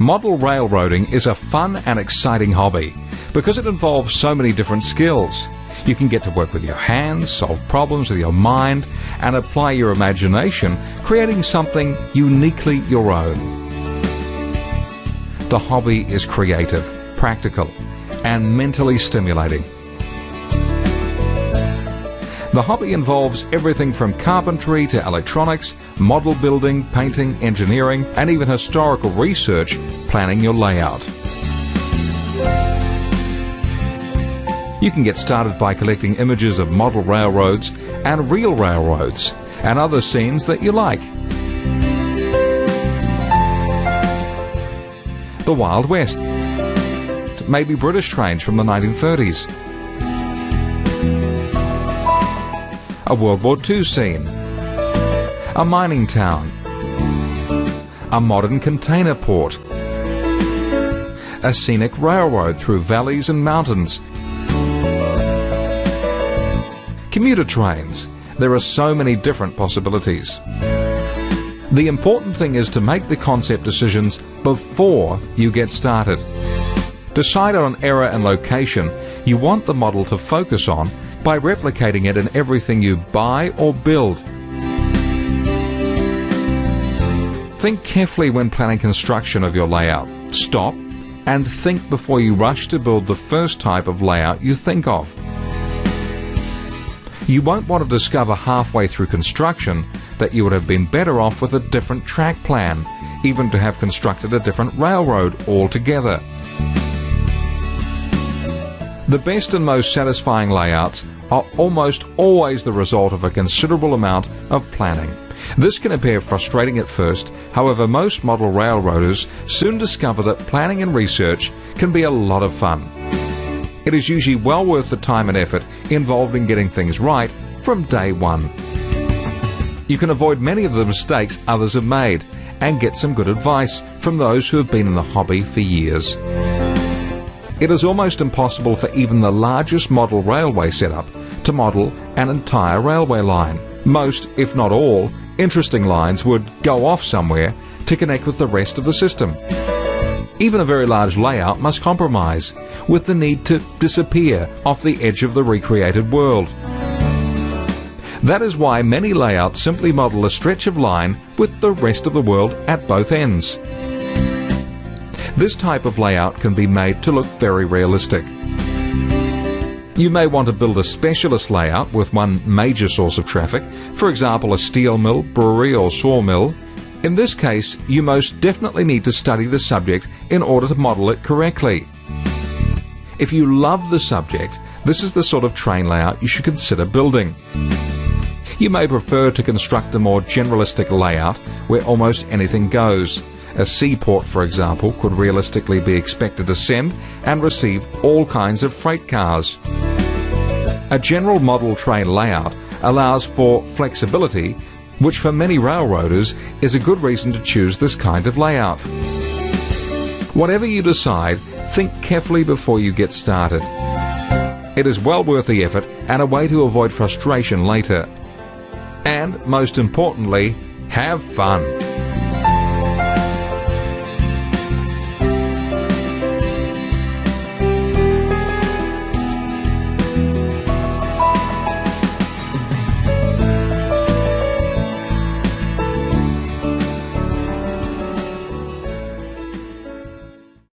Model railroading is a fun and exciting hobby because it involves so many different skills. You can get to work with your hands, solve problems with your mind, and apply your imagination, creating something uniquely your own. The hobby is creative, practical, and mentally stimulating. The hobby involves everything from carpentry to electronics, model building, painting, engineering, and even historical research, planning your layout. You can get started by collecting images of model railroads and real railroads and other scenes that you like. The Wild West, maybe British trains from the 1930s. A World War II scene, a mining town, a modern container port, a scenic railroad through valleys and mountains, commuter trains. There are so many different possibilities. The important thing is to make the concept decisions before you get started. Decide on an era and location you want the model to focus on by replicating it in everything you buy or build. Think carefully when planning construction of your layout. Stop and think before you rush to build the first type of layout you think of. You won't want to discover halfway through construction that you would have been better off with a different track plan, even to have constructed a different railroad altogether. The best and most satisfying layouts are almost always the result of a considerable amount of planning. This can appear frustrating at first, however most model railroaders soon discover that planning and research can be a lot of fun. It is usually well worth the time and effort involved in getting things right from day one. You can avoid many of the mistakes others have made and get some good advice from those who have been in the hobby for years. It is almost impossible for even the largest model railway setup to model an entire railway line. Most, if not all, interesting lines would go off somewhere to connect with the rest of the system. Even a very large layout must compromise with the need to disappear off the edge of the recreated world. That is why many layouts simply model a stretch of line with the rest of the world at both ends. This type of layout can be made to look very realistic. You may want to build a specialist layout with one major source of traffic, for example a steel mill, brewery or sawmill. In this case, you most definitely need to study the subject in order to model it correctly. If you love the subject, this is the sort of train layout you should consider building. You may prefer to construct a more generalistic layout where almost anything goes. A seaport, for example, could realistically be expected to send and receive all kinds of freight cars. A general model train layout allows for flexibility, which for many railroaders is a good reason to choose this kind of layout. Whatever you decide, think carefully before you get started. It is well worth the effort and a way to avoid frustration later. And most importantly, have fun.